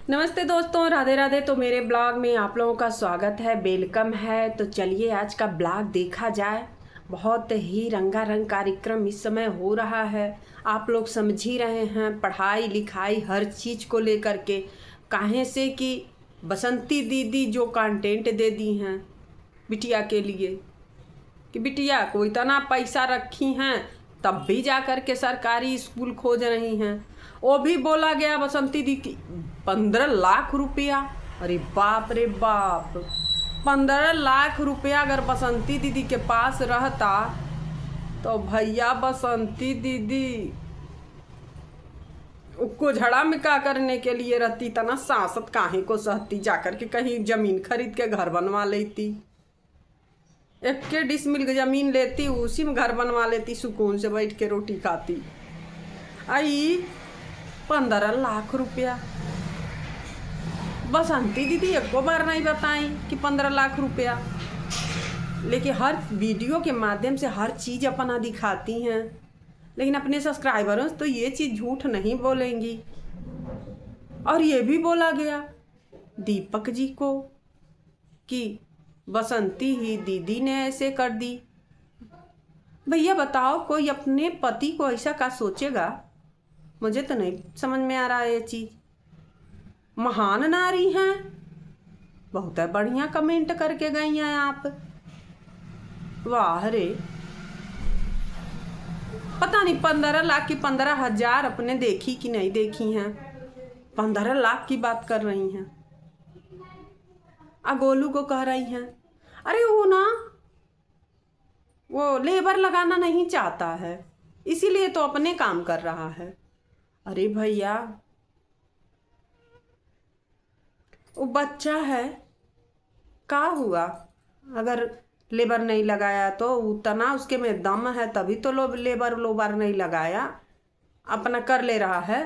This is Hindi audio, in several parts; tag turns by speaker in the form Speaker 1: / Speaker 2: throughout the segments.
Speaker 1: नमस्ते दोस्तों, राधे राधे। तो मेरे ब्लॉग में आप लोगों का स्वागत है, वेलकम है। तो चलिए आज का ब्लॉग देखा जाए। बहुत ही रंगारंग कार्यक्रम इस समय हो रहा है। आप लोग समझ ही रहे हैं, पढ़ाई लिखाई हर चीज़ को लेकर के। काहे से कि बसंती दीदी जो कंटेंट दे दी हैं बिटिया के लिए कि बिटिया को इतना पैसा रखी हैं, तब भी जा कर के सरकारी स्कूल खोज रही हैं। वो भी बोला गया बसंती दी की 15 लाख रुपया। अरे बाप रे बाप, 15 लाख रुपया अगर बसंती दीदी के पास रहता तो भैया बसंती दीदी उसको झड़ा मिका करने के लिए रहती, तना सांसत काहे को सहती, जाकर के कहीं जमीन खरीद के घर बनवा लेती। 1 डिसमिल जमीन लेती, उसी में घर बनवा लेती, सुकून से बैठ के रोटी खाती। आई 15 लाख रुपया बसंती दीदी एको बार नहीं बताई कि 15 लाख रुपया। लेकिन हर वीडियो के माध्यम से हर चीज़ अपना दिखाती हैं, लेकिन अपने सब्सक्राइबरों से तो ये चीज़ झूठ नहीं बोलेंगी। और ये भी बोला गया दीपक जी को कि बसंती ही दीदी ने ऐसे कर दी। भैया बताओ, कोई अपने पति को ऐसा का सोचेगा? मुझे तो नहीं समझ में आ रहा है ये चीज़। महान नारी हैं, बहुत बढ़िया कमेंट करके गई हैं आप। वाह रे, पता नहीं 15 लाख की 15,000 अपने देखी कि नहीं देखी हैं। 15 लाख की बात कर रही हैं। गोलू को कह रही हैं, अरे वो लेबर लगाना नहीं चाहता है, इसीलिए तो अपने काम कर रहा है। अरे भैया, वो बच्चा है, का हुआ? अगर लेबर नहीं लगाया तो उतना उसके में दम है, तभी तो लेबर नहीं लगाया, अपना कर ले रहा है।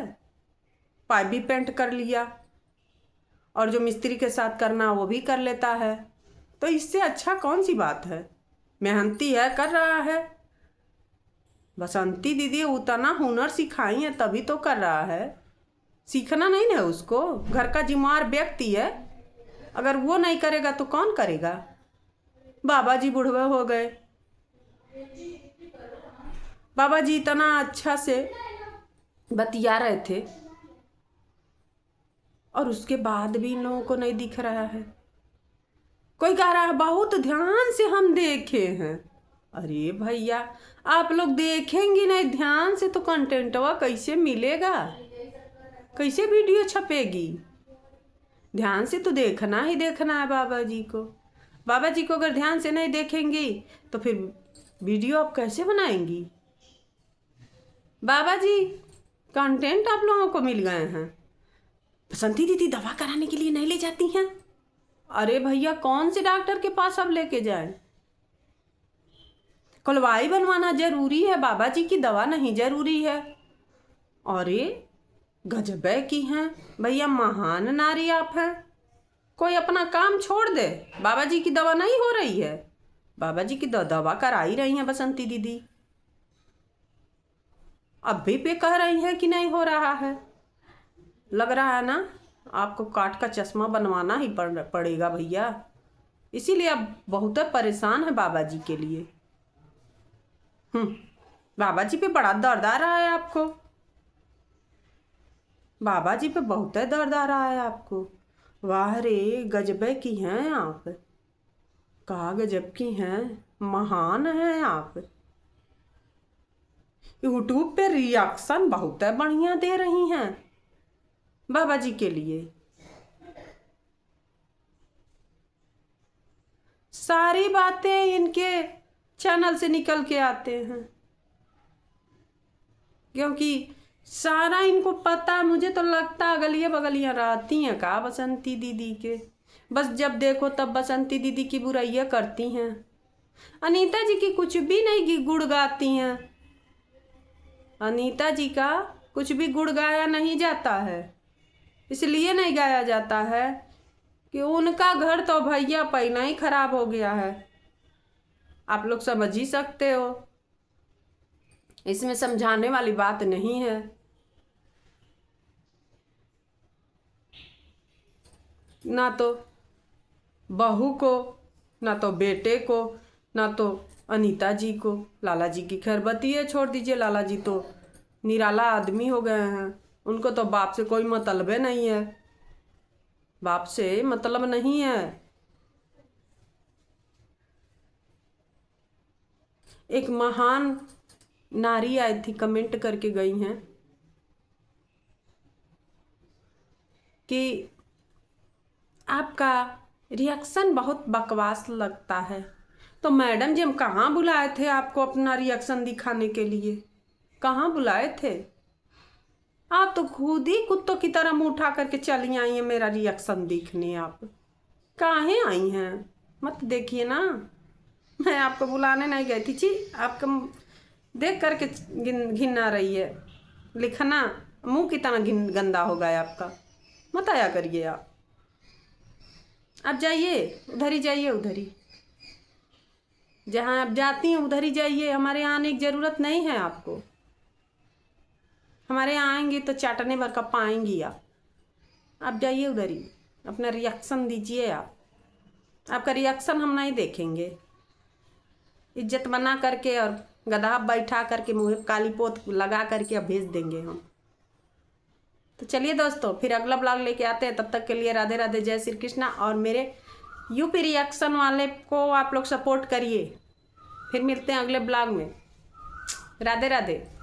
Speaker 1: पाइप भी पेंट कर लिया, और जो मिस्त्री के साथ करना वो भी कर लेता है। तो इससे अच्छा कौन सी बात है? मेहनती है, कर रहा है। बसंती दीदी उतना हुनर सिखाई है तभी तो कर रहा है। सीखना नहीं ना उसको, घर का जिम्मेदार व्यक्ति है। अगर वो नहीं करेगा तो कौन करेगा? बाबा जी बुढ़वे हो गए, बाबा जी इतना अच्छा से बतिया रहे थे और उसके बाद भी इन लोगों को नहीं दिख रहा है। कोई कह रहा है बहुत ध्यान से हम देखे हैं। अरे भैया, आप लोग देखेंगे नहीं ध्यान से तो कंटेंटवा कैसे मिलेगा, कैसे वीडियो छपेगी? ध्यान से तो देखना ही देखना है बाबा जी को। बाबा जी को अगर ध्यान से नहीं देखेंगी तो फिर वीडियो आप कैसे बनाएंगी? बाबा जी कंटेंट आप लोगों को मिल गए हैं। बसंती दीदी दवा कराने के लिए नहीं ले जाती हैं। अरे भैया, कौन से डॉक्टर के पास अब लेके जाएं? खुलवाई बनवाना जरूरी है, बाबा जी की दवा नहीं जरूरी है। अरे गजबे की हैं भैया, महान नारी आप हैं। कोई अपना काम छोड़ दे, बाबा जी की दवा नहीं हो रही है, बाबा जी की दवा करा ही रही हैं बसंती दीदी। अब भी पे कह रही हैं कि नहीं हो रहा है। लग रहा है ना आपको काट का चश्मा बनवाना ही पड़ेगा भैया। इसीलिए अब बहुत परेशान है बाबा जी के लिए। बाबा जी पे बड़ा दर्द आ रहा है आपको। बाबा जी पे बहुत दर्द आ रहा है आपको। वाह रे, गजबे की हैं आप। कहा गजब की हैं, महान हैं आप। यूट्यूब पे रिएक्शन बहुत बढ़िया दे रही हैं बाबा जी के लिए। सारी बातें इनके चैनल से निकल के आते हैं, क्योंकि सारा इनको पता। मुझे तो लगता गलियां बगलियां रहती हैं का बसंती दीदी के। बस जब देखो तब बसंती दीदी की बुराइयां करती हैं। अनीता जी की कुछ भी नहीं गुड़ गाती हैं। अनीता जी का कुछ भी गुड़ गाया नहीं जाता है। इसलिए नहीं गाया जाता है कि उनका घर तो भैया पहले ही खराब हो गया है। आप लोग समझ ही सकते हो, इसमें समझाने वाली बात नहीं है। ना तो बहू को, ना तो बेटे को, ना तो अनीता जी को। लाला जी की खैर बतिए छोड़ दीजिए, लाला जी तो निराला आदमी हो गए हैं, उनको तो बाप से कोई मतलब नहीं है, बाप से मतलब नहीं है। एक महान नारी आई थी, कमेंट करके गई हैं कि आपका रिएक्शन बहुत बकवास लगता है। तो मैडम जी, हम कहाँ बुलाए थे आपको अपना रिएक्शन दिखाने के लिए? कहाँ बुलाए थे? आप तो खुद ही कुत्तों की तरह मुँह उठा करके चली आई हैं मेरा रिएक्शन देखने। आप काहे आई हैं? मत देखिए ना, मैं आपको बुलाने नहीं गई थी। जी, आपका देख करके घिन आ रही है। लिखना मुंह कितना गंदा हो गया आपका, मत आया करिए आप जाइए, उधर ही जाइए, उधर ही जहाँ आप जाती हैं उधर ही जाइए। हमारे यहाँ आने की ज़रूरत नहीं है आपको। हमारे यहाँ आएंगे तो चाटने भर का पाएंगी आप जाइए उधर ही, अपना रिएक्शन दीजिए। आपका रिएक्शन हम नहीं देखेंगे। इज्जत बना करके और गधा बैठा करके मुँह काली पोत लगा करके अब भेज देंगे हम। तो चलिए दोस्तों, फिर अगला ब्लॉग लेके आते हैं। तब तक के लिए राधे राधे, जय श्री कृष्णा। और मेरे यूपी रिएक्शन वाले को आप लोग सपोर्ट करिए। फिर मिलते हैं अगले ब्लॉग में। राधे राधे।